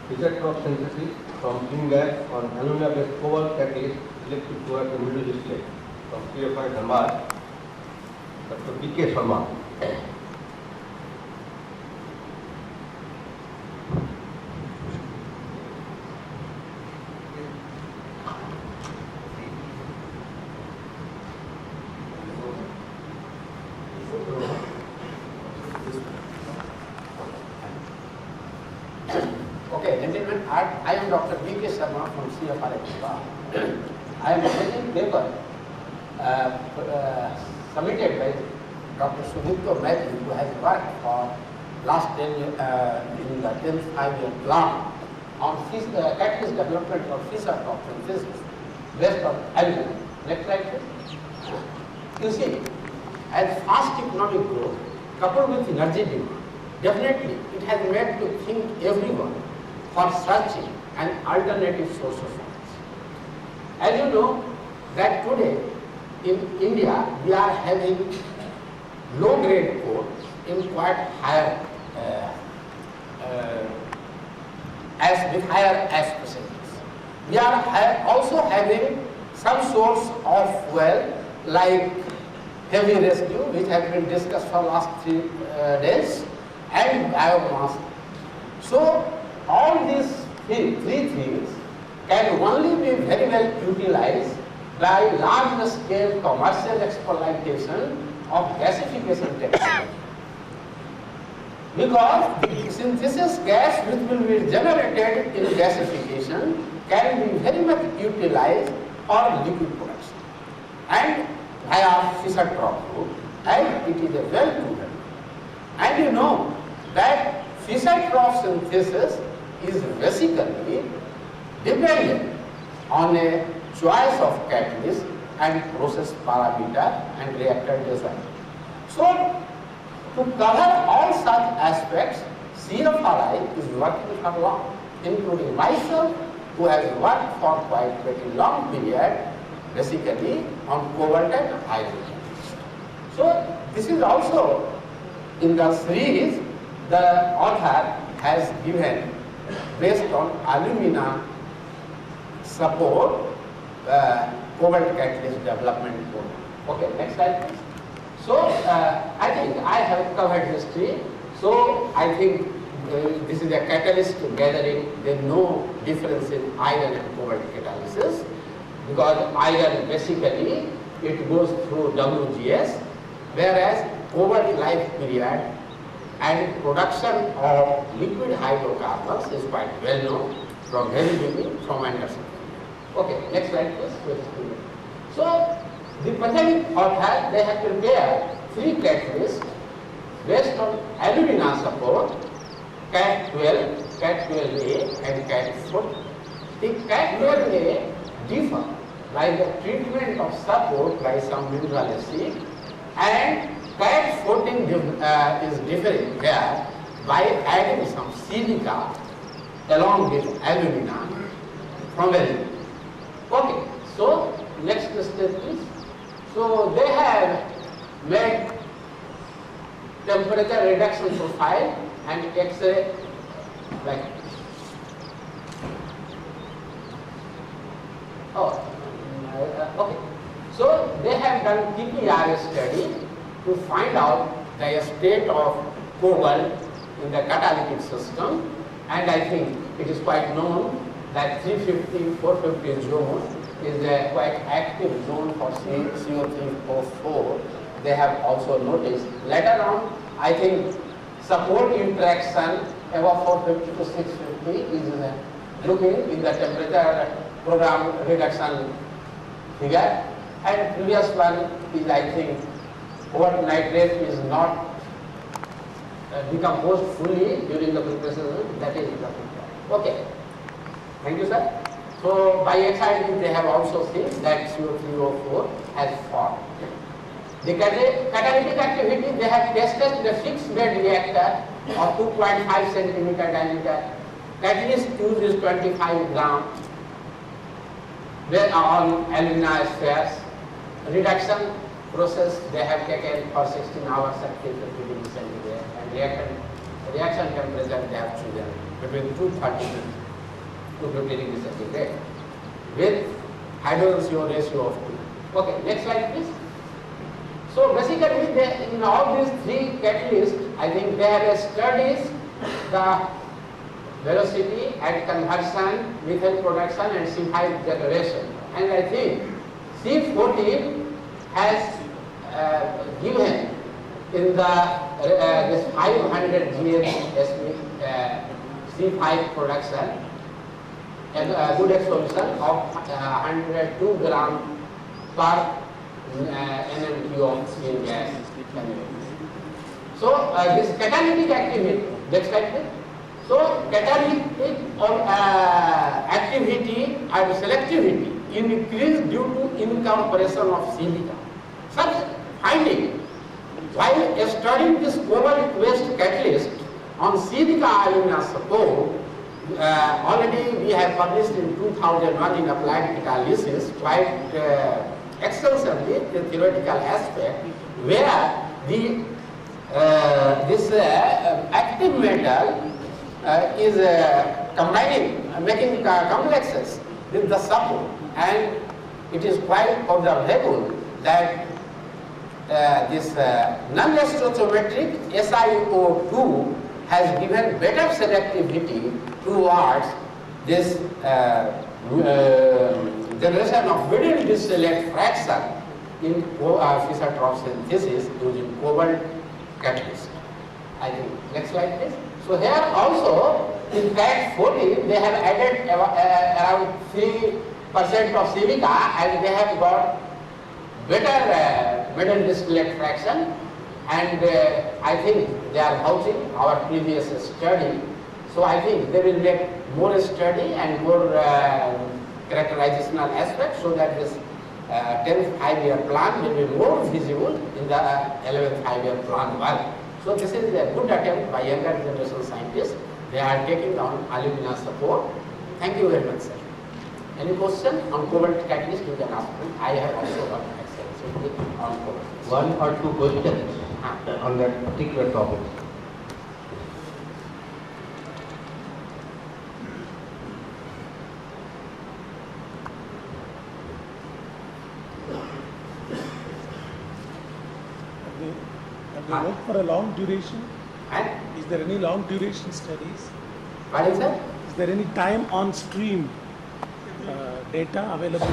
Selective synthesis from syngas on alumina-based cobalt catalyst selective towards the middle distillate from CFI Dhanbad, Dr. P.K. Sharma. Okay, gentlemen, I am Dr. P.K. Sharma from CFI Dhanbad. I am presenting paper submitted by Dr. Sudipto Mathew, who has worked for last 10 years in the 10th 5-year plan on catalyst development of fissile rock synthesis based on alumina. Next slide, please. You see, as fast economic growth coupled with energy demand, definitely it has made to think everyone for searching an alternative source of funds. As you know, that today in India we are having low-grade coal in quite higher with higher ash percentages. We are also having some source of fuel like heavy residue, which has been discussed for last 3 days, and biomass. So all these three things can only be very well utilized by large scale commercial exploitation of gasification technology. Because the synthesis gas which will be generated in gasification can be very much utilized for liquid production and via Fischer-Tropsch route, and it is a well proven. And you know that Fischer-Tropsch synthesis is basically dependent on a choice of catalyst and process parameter and reactor design. So, to cover all such aspects, CFRI is working for long, including myself, who has worked for quite pretty long period, basically on cobalt and iron. So, this is also in the series the author has given based on alumina support cobalt catalyst development program. Okay, next slide please. So, I think I have covered history. So, I think this is a catalyst gathering. There is no difference in iron and cobalt catalysis, because iron basically it goes through WGS, whereas cobalt life period and production of liquid hydrocarbons is quite well known from very beginning, from Anderson. Okay, next slide please. So, the present author, they have prepared 3 catalysts based on alumina support, CAT12, CAT12A and CAT14. The CAT12A differ by the treatment of support by some mineral acid, and CAT14 is different here by adding some silica along with alumina from alumina. Okay, so next step please. So they have made temperature reduction profile and X-ray like this. Okay. So they have done TPR study to find out the state of cobalt in the catalytic system, and I think it is quite known that 350, 450 zone is a quite active zone for CO3O4. They have also noticed. Later on, I think support interaction above 450 to 650 is looking in the temperature program reduction figure, and previous one is, I think, cobalt nitrate is not decomposed fully during the preparation. That is the figure. Okay. Thank you, sir. So, by exciting, they have also seen that CO3O4 has formed. The catalytic activity, they have tested the fixed bed reactor of 2.5 centimeter diameter. Catalyst used is 25 gram where on alumina spheres. Reduction process they have taken for 16 hours at 350 degrees centigrade, and reactor reaction temperature they have chosen between 230 to 250 degrees centigrade with hydrogen CO ratio of 2. Okay, next slide please. So basically they, in all these three catalysts, I think they have studied the velocity at conversion, methyl production and C5 generation. And I think C14 has given in the this 500 GS C5 production a good solution of 102 gram per NMQ of steam gas. So this catalytic activity, next slide please. So catalytic or activity and selectivity increase due to incorporation of silica. Such finding, while studying this cobalt waste catalyst on silica alumina support, already we have published in 2001 in applied catalysis quite extensively the theoretical aspect, where the this active metal is combining, making complexes with the support, and it is quite observable that this non-stoichiometric SiO2 has given better selectivity towards this generation of middle distillate fraction in Fischer-Tropsch synthesis using cobalt catalyst. I think next slide please. So here also in fact 14 they have added around 3% of silica and they have got better middle distillate fraction, and I think they are vouching our previous study. So I think they will make more study and more characterizational aspects so that this 10th 5-year plan will be more visible in the 11th 5-year plan work. So this is a good attempt by younger generation scientists. They are taking on alumina support. Thank you very much, sir. Any question on cobalt catalyst you can ask me. I have also got extensively on cobalt. One or two questions on that particular topic. Have they worked for a long duration? And Is there any long duration studies? what is that? Is there any time on stream data available?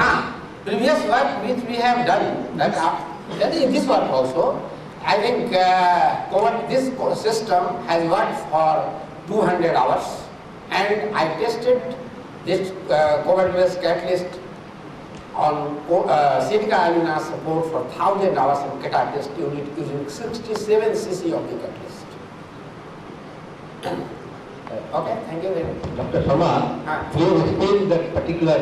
Previous work which we have done, that is this work also. I think this system has worked for 200 hours, and I tested this cobalt-based catalyst on silica alumina support for 1000 hours in catalyst unit using 67 cc of the catalyst. Okay, thank you very much. Dr. Sharma, you have explained that particular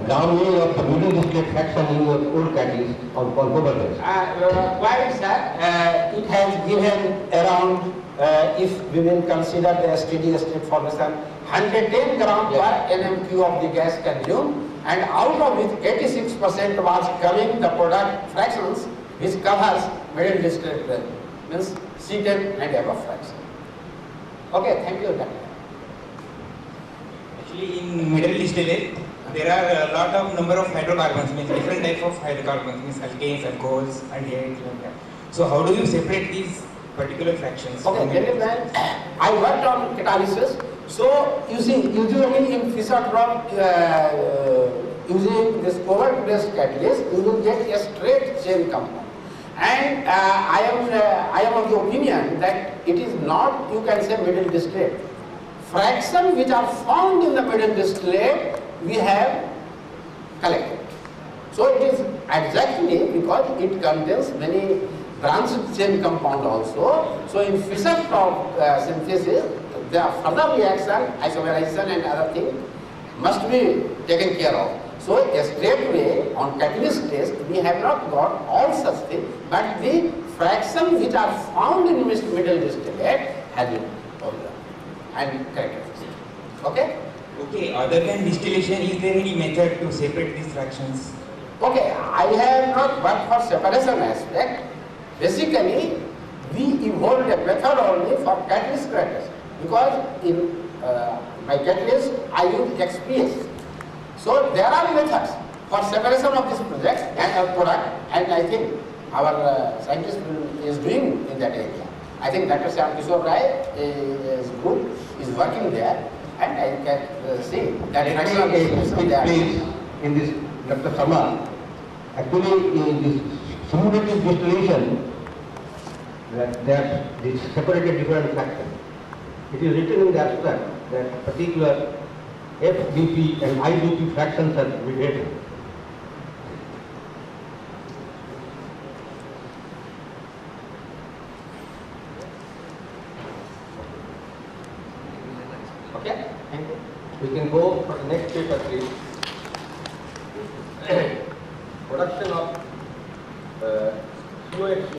downweight of the middle distillate fraction in your old catalyst on cobalt base. Quite sir, it has given around, if we will consider the steady state formation, 110 gram per NMQ of the gas consumed, and out of which 86% was coming the product fractions which covers middle distillate, means C10 and above fraction. Okay, thank you, Doctor. Actually, in middle distillate, there are a lot of number of hydrocarbons, means different type of hydrocarbons, means alkanes, alcohols, aldehydes, like that. So how do you separate these particular fractions? Okay, very well. I worked on catalysis. So you see, usually in Fischer-Tropsch, using this cobalt-based catalyst, you will get a straight chain compound. And I am of the opinion that it is not, you can say, middle distillate. Fractions which are found in the middle distillate, we have collected. So it is exactly because it contains many branched chain compound also. So in Fischer-Tropsch synthesis, the further reaction, isomerization and other things must be taken care of. So a straight way on catalyst test, we have not got all such things, but the fractions which are found in middle distillate have been observed and characterized. Okay? Okay, other than distillation, is there any method to separate these fractions? Okay, I have not worked for separation aspect. Basically, we evolved a method only for catalyst characterization. because in my catalyst I use XPS. So there are methods for separation of this project and product, and I think our scientist is doing in that area. I think Dr. Shyam Kishore Rai is good, is working there, and I can see that Please, in this Dr. Sharma, actually in this simulative distillation, that this separated different fractions. It is written in the abstract that particular FDP and IDP fractions are related. Okay, thank you. We can go for the next paper, please. Production of COX